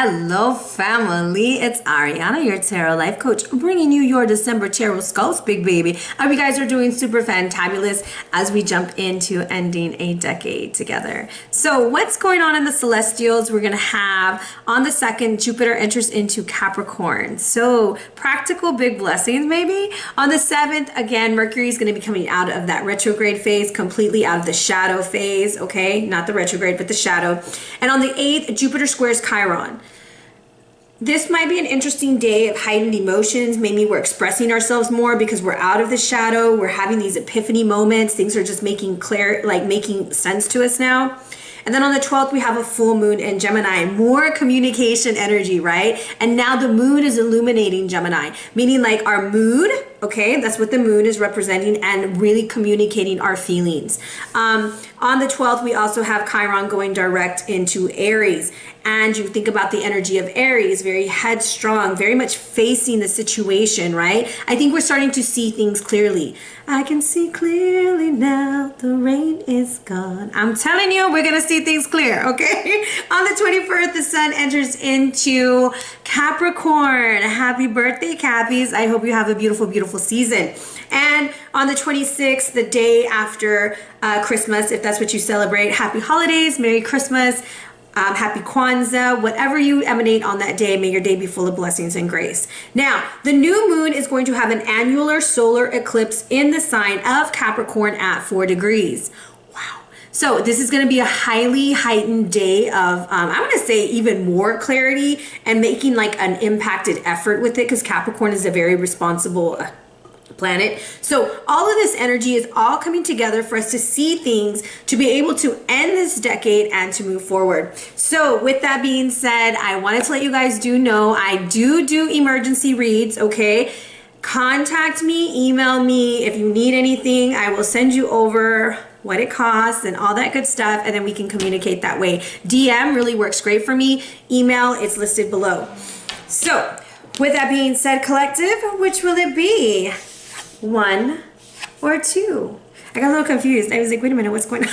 Hello family, it's Ariana, your tarot life coach, bringing you your December tarot skulls, big baby. I hope you guys are doing super fantabulous as we jump into ending a decade together. So what's going on in the celestials? We're going to have on the 2nd, Jupiter enters into Capricorn. So practical big blessings maybe. On the 7th, again, Mercury is going to be coming out of that retrograde phase, completely out of the shadow phase, okay? Not the retrograde, but the shadow. And on the 8th, Jupiter squares Chiron. This might be an interesting day of heightened emotions. Maybe we're expressing ourselves more because we're out of the shadow. We're having these epiphany moments. Things are just making sense to us now. And then on the 12th, we have a full moon in Gemini, more communication energy, right? And now the moon is illuminating Gemini, meaning like our mood, okay? That's what the moon is representing, and really communicating our feelings. On the 12th, we also have Chiron going direct into Aries. And you think about the energy of Aries, very headstrong, very much facing the situation, right? I think we're starting to see things clearly. I can see clearly now, the rain is gone. I'm telling you, we're going to see things clear, okay? On the 21st, the sun enters into Capricorn. Happy birthday, Cappies. I hope you have a beautiful, beautiful season. And on the 26th, the day after Christmas, if that's what you celebrate, happy holidays, Merry Christmas. Happy Kwanzaa, whatever you emanate on that day, may your day be full of blessings and grace. Now, the new moon is going to have an annular solar eclipse in the sign of Capricorn at 4 degrees. Wow. So this is going to be a highly heightened day of, I want to say even more clarity and making like an impacted effort with it, because Capricorn is a very responsible planet. So all of this energy is all coming together for us to see things, to be able to end this decade and to move forward. So with that being said, I wanted to let you guys know I do emergency reads, okay? Contact me, email me if you need anything. I will send you over what it costs and all that good stuff, and then we can communicate that way. DM really works great for me. Email, it's listed below. So with that being said, collective, which will it be? 1 or 2? I got a little confused. I was like, wait a minute, what's going on?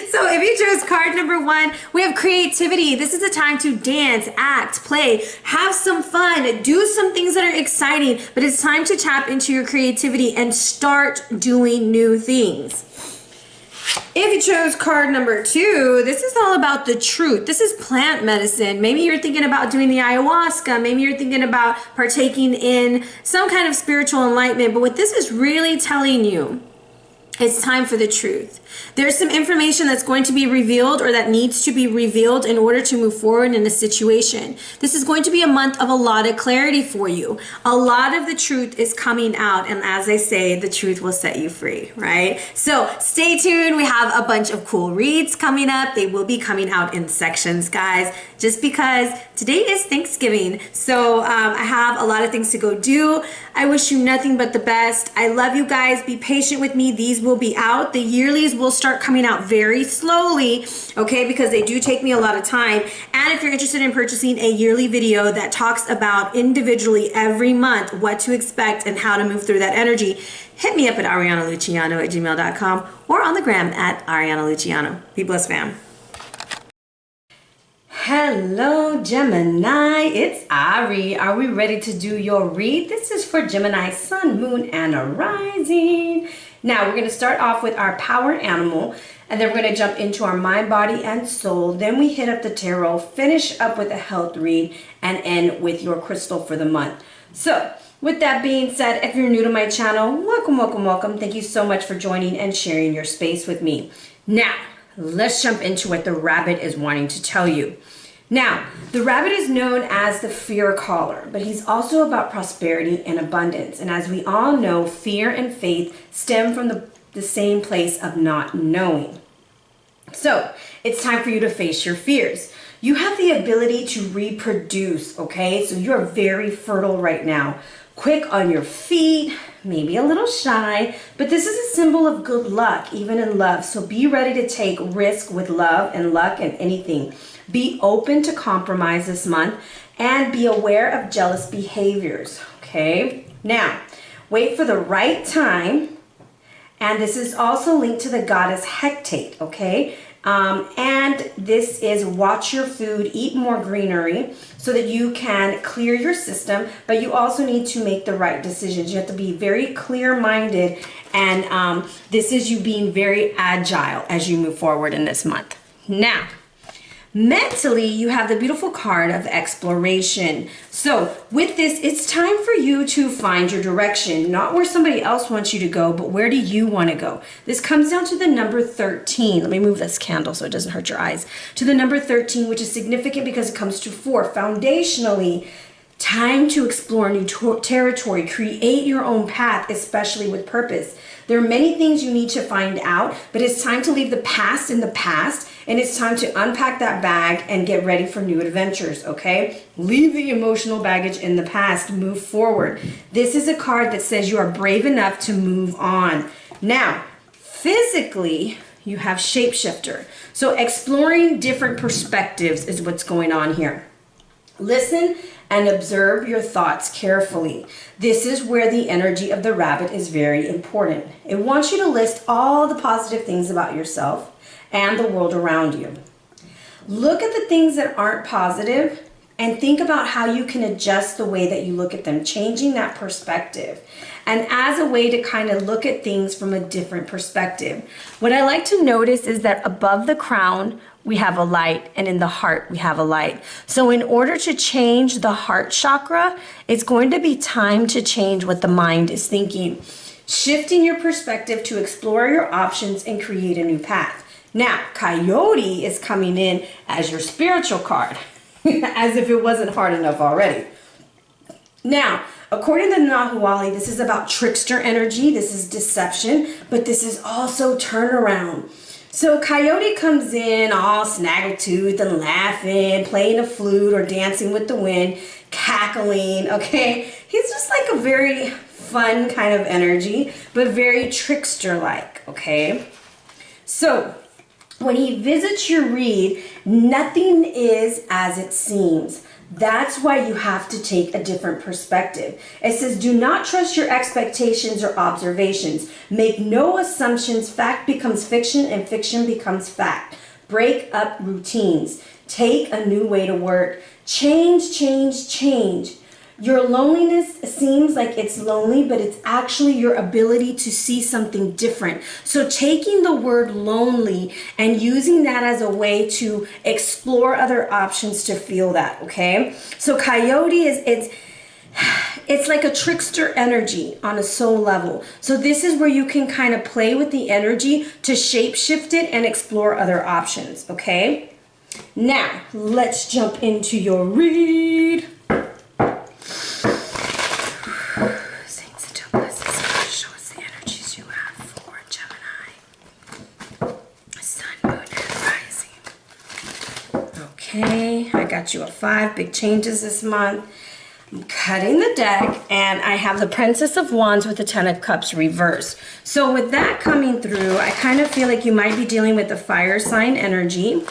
So if you chose card number 1, we have creativity. This is a time to dance, act, play, have some fun, do some things that are exciting, but it's time to tap into your creativity and start doing new things. If you chose card number 2, this is all about the truth. This is plant medicine. Maybe you're thinking about doing the ayahuasca. Maybe you're thinking about partaking in some kind of spiritual enlightenment. But what this is really telling you, it's time for the truth. There's some information that's going to be revealed, or that needs to be revealed in order to move forward in a situation. This is going to be a month of a lot of clarity for you. A lot of the truth is coming out, and as I say, the truth will set you free, right? So stay tuned. We have a bunch of cool reads coming up. They will be coming out in sections, guys, just because today is Thanksgiving. So I have a lot of things to go do. I wish you nothing but the best. I love you guys. Be patient with me. These will be out. The yearlies will start coming out very slowly, okay, because they do take me a lot of time. And if you're interested in purchasing a yearly video that talks about individually every month what to expect and how to move through that energy, hit me up at arianaluciano@gmail.com or on the gram at Ariana Luciano. Be blessed, fam. Hello Gemini, it's Ari. Are we ready to do your read? This is for Gemini Sun, Moon, and a Rising. Now we're going to start off with our power animal, and then we're going to jump into our mind, body, and soul. Then we hit up the tarot, finish up with a health read, and end with your crystal for the month. So with that being said, if you're new to my channel, welcome, welcome, welcome. Thank you so much for joining and sharing your space with me. Now, let's jump into what the rabbit is wanting to tell you. Now, the rabbit is known as the fear caller, but he's also about prosperity and abundance. And as we all know, fear and faith stem from the same place of not knowing. So it's time for you to face your fears. You have the ability to reproduce, okay? So you're very fertile right now. Quick on your feet, maybe a little shy, but this is a symbol of good luck, even in love. So be ready to take risk with love and luck and anything. Be open to compromise this month and be aware of jealous behaviors, okay? Now, wait for the right time. And this is also linked to the goddess Hecate, okay? And this is watch your food, eat more greenery so that you can clear your system, but you also need to make the right decisions. You have to be very clear-minded, and this is you being very agile as you move forward in this month. Now, mentally, you have the beautiful card of exploration. So with this, it's time for you to find your direction, not where somebody else wants you to go, but where do you want to go? This comes down to the number 13. Let me move this candle so it doesn't hurt your eyes. To the number 13, which is significant because it comes to 4. Foundationally, time to explore new territory, create your own path, especially with purpose. There are many things you need to find out, but it's time to leave the past in the past, and it's time to unpack that bag and get ready for new adventures, okay? Leave the emotional baggage in the past, move forward. This is a card that says you are brave enough to move on. Now, physically, you have shapeshifter. So exploring different perspectives is what's going on here. Listen and observe your thoughts carefully. This is where the energy of the rabbit is very important. It wants you to list all the positive things about yourself and the world around you. Look at the things that aren't positive and think about how you can adjust the way that you look at them, changing that perspective. And as a way to kind of look at things from a different perspective. What I like to notice is that above the crown, we have a light, and in the heart, we have a light. So in order to change the heart chakra, it's going to be time to change what the mind is thinking. Shifting your perspective to explore your options and create a new path. Now, Coyote is coming in as your spiritual card, as if it wasn't hard enough already. Now, according to Nahualli, this is about trickster energy, this is deception, but this is also turnaround. So Coyote comes in all snaggletooth and laughing, playing a flute or dancing with the wind, cackling, okay? He's just like a very fun kind of energy, but very trickster-like, okay? So when he visits your Reid, nothing is as it seems. That's why you have to take a different perspective. It says, do not trust your expectations or observations. Make no assumptions. Fact becomes fiction and fiction becomes fact. Break up routines. Take a new way to work. Change, change, change. Your loneliness seems like it's lonely, but it's actually your ability to see something different. So taking the word lonely and using that as a way to explore other options to feel that, okay? So Coyote it's like a trickster energy on a soul level. So this is where you can kind of play with the energy to shape shift it and explore other options, okay? Now, let's jump into your Reid. Okay, I got you a 5, big changes this month. I'm cutting the deck, and I have the Princess of Wands with the 10 of Cups reversed. So with that coming through, I kind of feel like you might be dealing with the fire sign energy,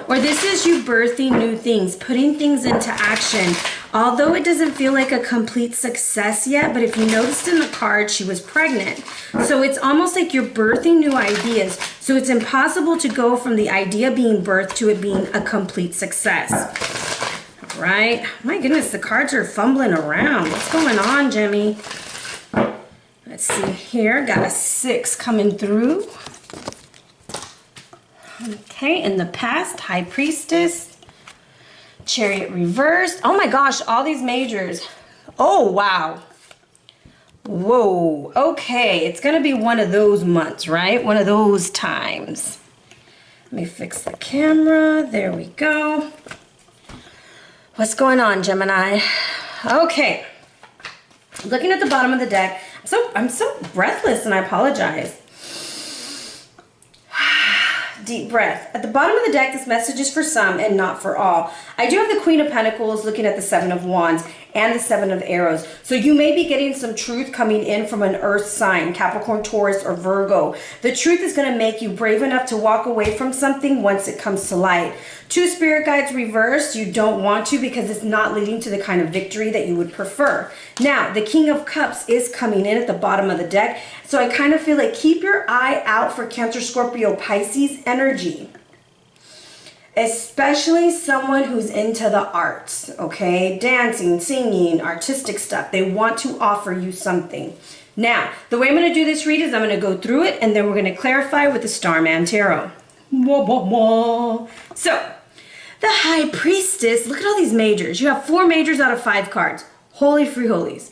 or this is you birthing new things, putting things into action. Although it doesn't feel like a complete success yet, but if you noticed in the card, she was pregnant. So it's almost like you're birthing new ideas. So it's impossible to go from the idea being birthed to it being a complete success. All right. My goodness, the cards are fumbling around. What's going on, Jimmy? Let's see here. Got a 6 coming through. Okay, in the past, High Priestess. Chariot reversed. Oh my gosh, all these majors. Oh, wow. Whoa. Okay, it's going to be one of those months, right? One of those times. Let me fix the camera. There we go. What's going on, Gemini? Okay. Looking at the bottom of the deck. I'm so breathless, and I apologize. Deep breath. At the bottom of the deck, this message is for some and not for all. I do have the Queen of Pentacles looking at the 7 of Wands and the 7 of Arrows. So you may be getting some truth coming in from an earth sign, Capricorn, Taurus, or Virgo. The truth is going to make you brave enough to walk away from something once it comes to light. 2 spirit guides reversed. You don't want to because it's not leading to the kind of victory that you would prefer. Now, the King of Cups is coming in at the bottom of the deck. So I kind of feel like keep your eye out for Cancer, Scorpio, Pisces energy. especially someone who's into the arts, okay? Dancing, singing, artistic stuff. They want to offer you something. Now, the way I'm going to do this read is I'm going to go through it and then we're going to clarify with the Starman Tarot. So, the High Priestess, look at all these majors. You have 4 majors out of 5 cards. Holy free holies.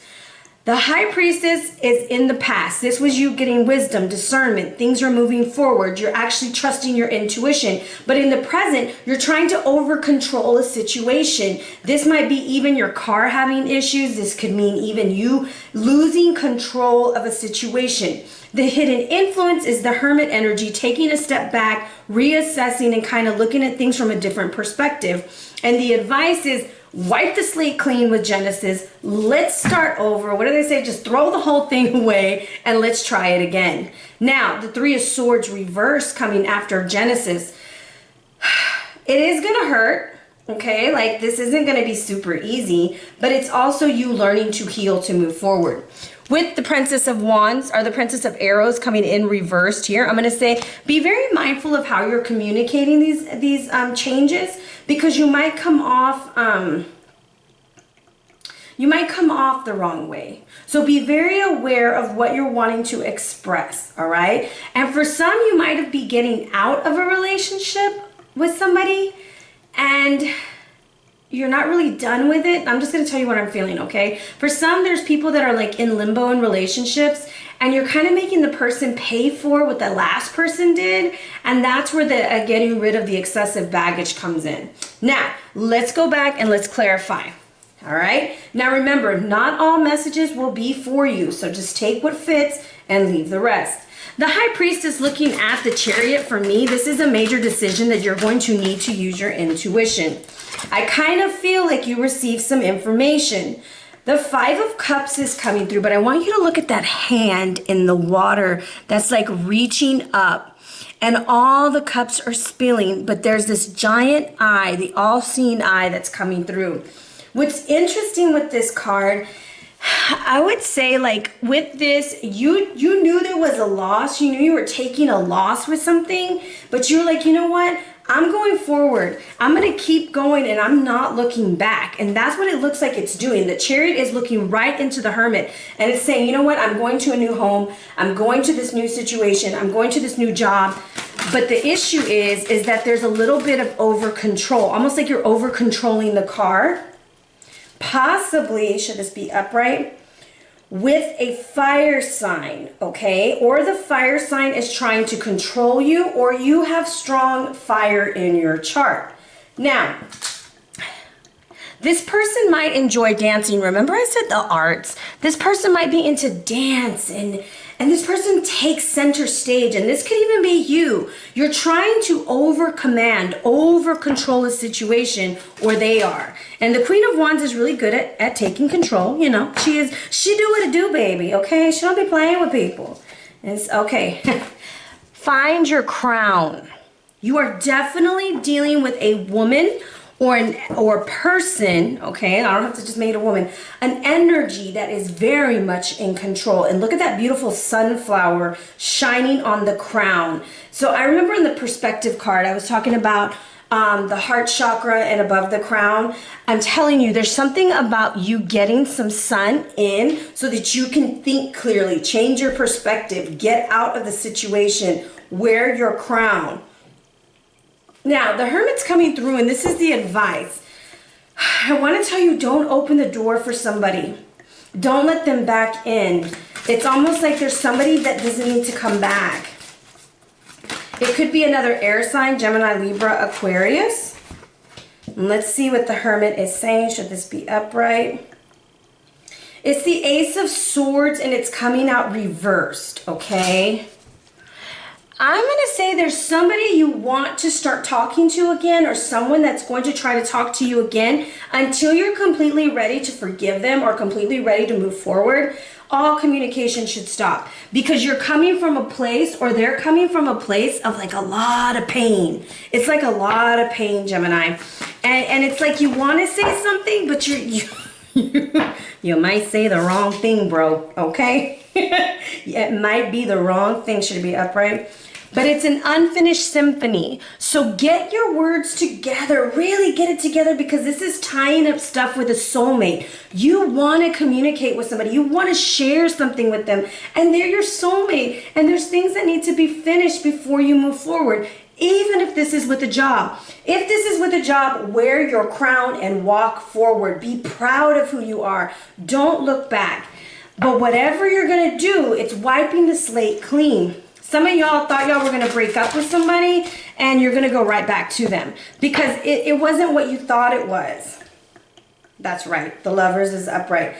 The High Priestess is in the past. This was you getting wisdom, discernment. Things are moving forward. You're actually trusting your intuition. But in the present, you're trying to over-control a situation. This might be even your car having issues. This could mean even you losing control of a situation. The hidden influence is the Hermit energy, taking a step back, reassessing, and kind of looking at things from a different perspective. And the advice is, wipe the slate clean with Genesis. Let's start over. What do they say? Just throw the whole thing away and let's try it again. Now, the 3 of Swords reverse coming after Genesis. It is going to hurt, okay? Like, this isn't going to be super easy, but it's also you learning to heal to move forward. With the Princess of Wands, or the Princess of Arrows coming in reversed here, I'm going to say be very mindful of how you're communicating these changes, because you might come off the wrong way. So be very aware of what you're wanting to express, all right? And for some, you might be getting out of a relationship with somebody and you're not really done with it. I'm just going to tell you what I'm feeling, okay? For some, there's people that are like in limbo in relationships and you're kind of making the person pay for what the last person did. And that's where the getting rid of the excessive baggage comes in. Now, let's go back and let's clarify. All right? Now remember, not all messages will be for you. So just take what fits and leave the rest. The High Priestess looking at the Chariot, for me, this is a major decision that you're going to need to use your intuition. I kind of feel like you received some information. The 5 of Cups is coming through, but I want you to look at that hand in the water that's like reaching up. And all the cups are spilling, but there's this giant eye, the all-seeing eye that's coming through. What's interesting with this card, I would say, like, with this, you knew there was a loss. You knew you were taking a loss with something, but you were like, you know what? I'm going forward. I'm going to keep going and I'm not looking back. And that's what it looks like it's doing. The Chariot is looking right into the Hermit and it's saying, you know what? I'm going to a new home. I'm going to this new situation. I'm going to this new job. But the issue is that there's a little bit of over control, almost like you're over controlling the car. Possibly, should this be upright, with a fire sign, okay? Or the fire sign is trying to control you, or you have strong fire in your chart. Now, this person might enjoy dancing. Remember I said the arts? This person might be into dance and this person takes center stage, and this could even be you. You're trying to over-command, over-control a situation, or they are. And the Queen of Wands is really good at taking control, you know. She do what it do, baby, okay? She don't be playing with people. It's okay. Find your crown. You are definitely dealing with a woman or person, okay, I don't have to just make it a woman, an energy that is very much in control. And look at that beautiful sunflower shining on the crown. So I remember in the perspective card, I was talking about the heart chakra and above the crown. I'm telling you, there's something about you getting some sun in so that you can think clearly, change your perspective, get out of the situation, wear your crown. Now, the Hermit's coming through, and this is the advice. I want to tell you, don't open the door for somebody. Don't let them back in. It's almost like there's somebody that doesn't need to come back. It could be another air sign, Gemini, Libra, Aquarius. And let's see what the Hermit is saying. Should this be upright? It's the Ace of Swords, and it's coming out reversed, okay? I'm going to say there's somebody you want to start talking to again, or someone that's going to try to talk to you again until you're completely ready to forgive them or completely ready to move forward. All communication should stop, because you're coming from a place, or they're coming from a place of like a lot of pain. It's like a lot of pain, Gemini. And it's like you want to say something, but you might say the wrong thing, bro, okay? It might be the wrong thing. Should it be upright? but it's an unfinished symphony. So get your words together, really get it together, because this is tying up stuff with a soulmate. You want to communicate with somebody, you want to share something with them, and they're your soulmate, and there's things that need to be finished before you move forward. Even if this is with a job. If this is with a job, wear your crown and walk forward. Be proud of who you are. Don't look back. But whatever you're going to do, it's wiping the slate clean. Some of y'all thought y'all were going to break up with somebody and you're going to go right back to them because it wasn't what you thought it was. That's right. The Lovers is upright.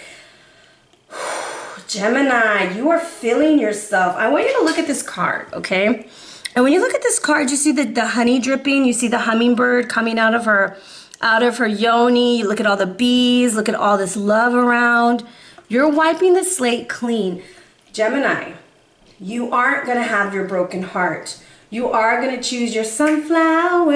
Gemini, you are feeling yourself. I want you to look at this card, okay? And when you look at this card, you see the honey dripping. You see the hummingbird coming out of her yoni. You look at all the bees. Look at all this love around. You're wiping the slate clean. Gemini, you aren't going to have your broken heart. You are going to choose your sunflower.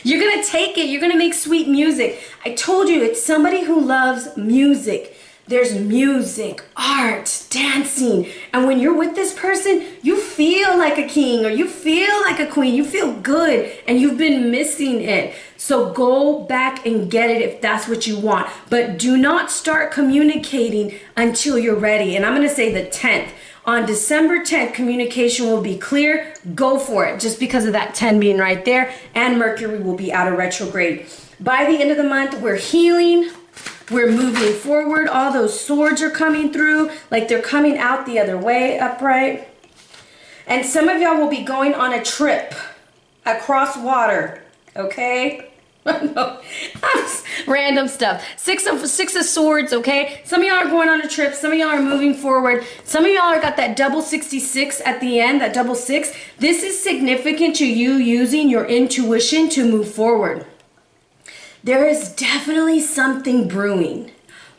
You're going to take it. You're going to make sweet music. I told you, it's somebody who loves music. There's music, art, dancing. And when you're with this person, you feel like a king or you feel like a queen. You feel good and you've been missing it. So go back and get it if that's what you want. But do not start communicating until you're ready. And I'm going to say the 10th. On December 10th, communication will be clear. Go for it just because of that 10 being right there. And Mercury will be out of retrograde. By the end of the month, we're healing. We're moving forward. All those swords are coming through like they're coming out the other way, upright. And some of y'all will be going on a trip across water, okay? Random stuff. Six of swords, okay? Some of y'all are going on a trip. Some of y'all are moving forward. Some of y'all are got that double 66 at the end, that double 6. This is significant to you using your intuition to move forward. There is definitely something brewing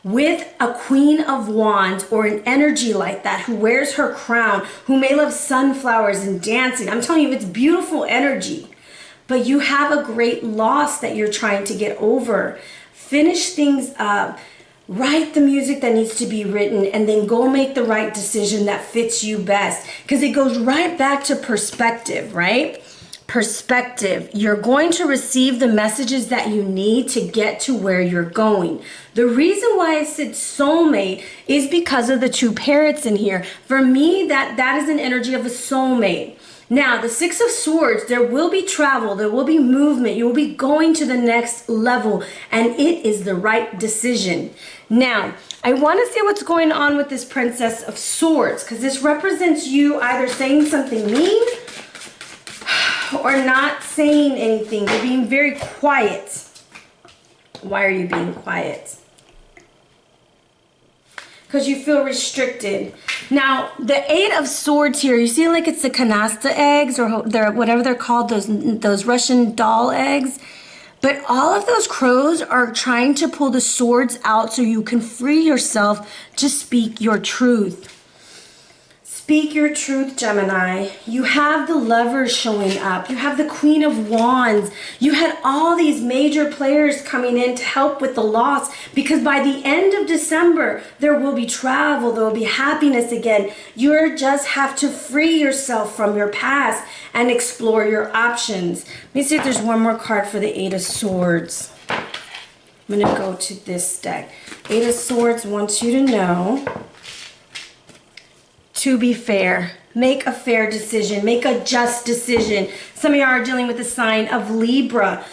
with a Queen of Wands or an energy like that who wears her crown, who may love sunflowers and dancing. I'm telling you, it's beautiful energy. But you have a great loss that you're trying to get over. Finish things up. Write the music that needs to be written and then go make the right decision that fits you best. Because it goes right back to perspective, right? Perspective. You're going to receive the messages that you need to get to where you're going. The reason why I said soulmate is because of the 2 parrots in here. For me, that is an energy of a soulmate. Now, the 6 of Swords, there will be travel, there will be movement, you will be going to the next level, and it is the right decision. Now, I want to see what's going on with this Princess of Swords, because this represents you either saying something mean or not saying anything. You're being very quiet. Why are you being quiet? Because you feel restricted. Now, the 8 of Swords here, you see like it's the canasta eggs or whatever they're called, those Russian doll eggs. But all of those crows are trying to pull the swords out so you can free yourself to speak your truth. Speak your truth, Gemini. You have the Lovers showing up. You have the Queen of Wands. You had all these major players coming in to help with the loss because by the end of December, there will be travel. There will be happiness again. You just have to free yourself from your past and explore your options. Let me see if there's one more card for the 8 of Swords. I'm going to go to this deck. 8 of Swords wants you to know to be fair. Make a fair decision. Make a just decision. Some of y'all are dealing with the sign of Libra.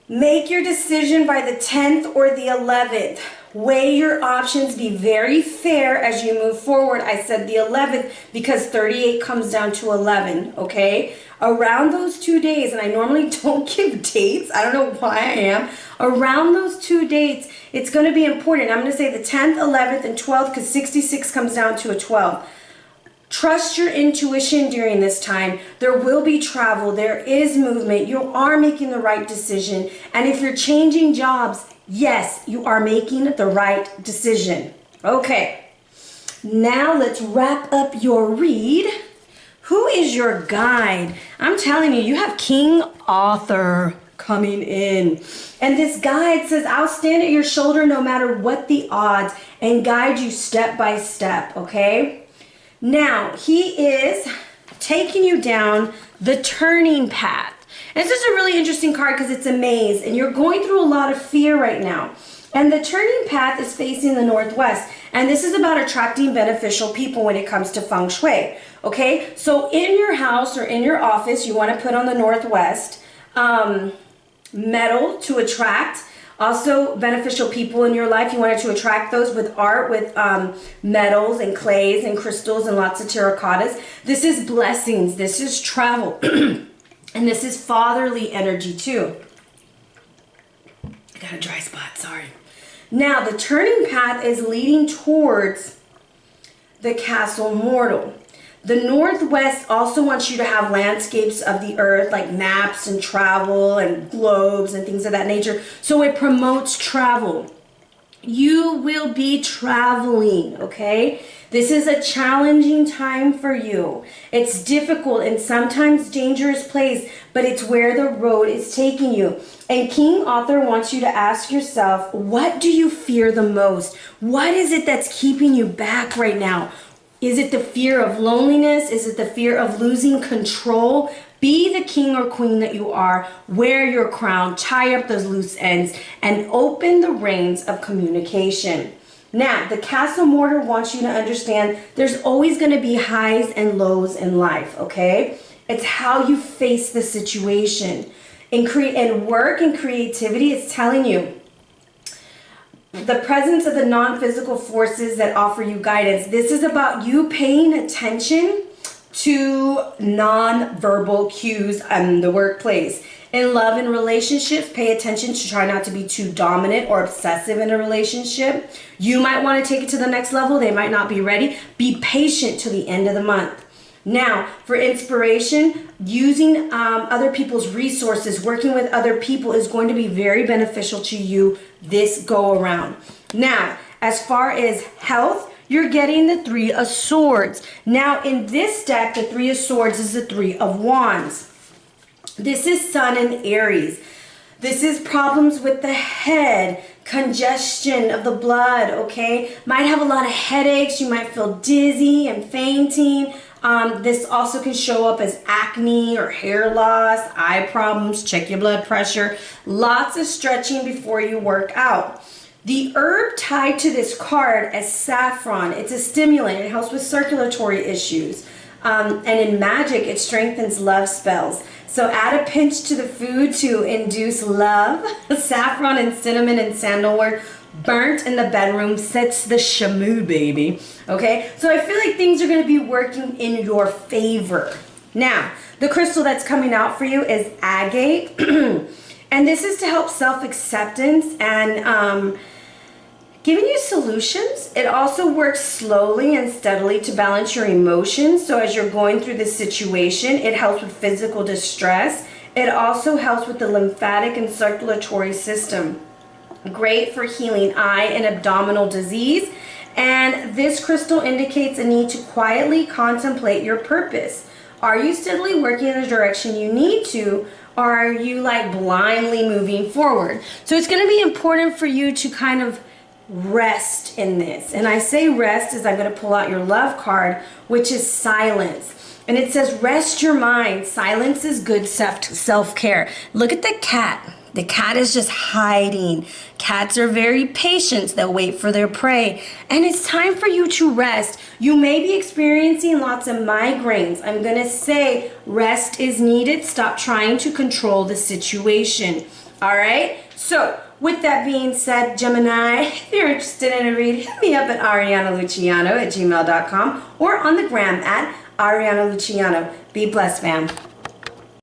Make your decision by the 10th or the 11th. Weigh your options. Be very fair as you move forward. I said the 11th because 38 comes down to 11, okay? Around those 2 days, and I normally don't give dates. I don't know why I am. Around those 2 dates, it's going to be important. I'm going to say the 10th, 11th, and 12th because 66 comes down to a 12. Trust your intuition during this time. There will be travel. There is movement. You are making the right decision. And if you're changing jobs, yes, you are making the right decision. Okay. Now let's wrap up your read. Who is your guide? I'm telling you, you have King Arthur coming in. And this guide says, I'll stand at your shoulder no matter what the odds and guide you step by step, okay? Now, he is taking you down the turning path. And this is a really interesting card because it's a maze and you're going through a lot of fear right now. And the turning path is facing the northwest. And this is about attracting beneficial people when it comes to feng shui. Okay, so in your house or in your office, you want to put on the northwest metal to attract. Also, beneficial people in your life, you wanted to attract those with art, with metals and clays and crystals and lots of terracottas. This is blessings. This is travel. And this is fatherly energy too. I got a dry spot, sorry. Now, the turning path is leading towards the castle mortal. The northwest also wants you to have landscapes of the earth, like maps and travel and globes and things of that nature. So it promotes travel. You will be traveling, okay? This is a challenging time for you. It's difficult and sometimes dangerous place, but it's where the road is taking you. And King Author wants you to ask yourself, what do you fear the most? What is it that's keeping you back right now? Is it the fear of loneliness? Is it the fear of losing control? Be the king or queen that you are. Wear your crown, tie up those loose ends, and open the reins of communication. Now, the castle mortar wants you to understand there's always going to be highs and lows in life, okay? It's how you face the situation. In work and creativity, it's telling you the presence of the non-physical forces that offer you guidance. This is about you paying attention to non-verbal cues in the workplace. In love and relationships, pay attention to try not to be too dominant or obsessive in a relationship. You might want to take it to the next level. They might not be ready. Be patient till the end of the month. Now, for inspiration, using other people's resources, working with other people is going to be very beneficial to you this go around. Now, as far as health, you're getting the Three of Swords. Now, in this deck, the Three of Swords is the Three of Wands. This is Sun and Aries. This is problems with the head, congestion of the blood, okay? Might have a lot of headaches. You might feel dizzy and fainting. This also can show up as acne or hair loss, eye problems, check your blood pressure. Lots of stretching before you work out. The herb tied to this card is saffron. It's a stimulant. It helps with circulatory issues. And in magic, it strengthens love spells. So add a pinch to the food to induce love. Saffron and cinnamon and sandalwood burnt in the bedroom sets the shamoo, baby. Okay, so I feel like things are going to be working in your favor. Now, the crystal that's coming out for you is agate. And this is to help self-acceptance and giving you solutions. It also works slowly and steadily to balance your emotions. So as you're going through this situation, it helps with physical distress. It also helps with the lymphatic and circulatory system. Great for healing eye and abdominal disease. And this crystal indicates a need to quietly contemplate your purpose. Are you steadily working in the direction you need to, or are you like blindly moving forward? So it's going to be important for you to kind of rest in this. And I say rest as I'm going to pull out your love card, which is silence. And it says rest your mind. Silence is good self-care. Look at the cat. The cat is just hiding. Cats are very patient. They'll wait for their prey. And it's time for you to rest. You may be experiencing lots of migraines. I'm going to say rest is needed. Stop trying to control the situation. All right? So, with that being said, Gemini, if you're interested in a read, hit me up at arianaluciano@gmail.com or on the gram at Ariana Luciano. Be blessed, fam.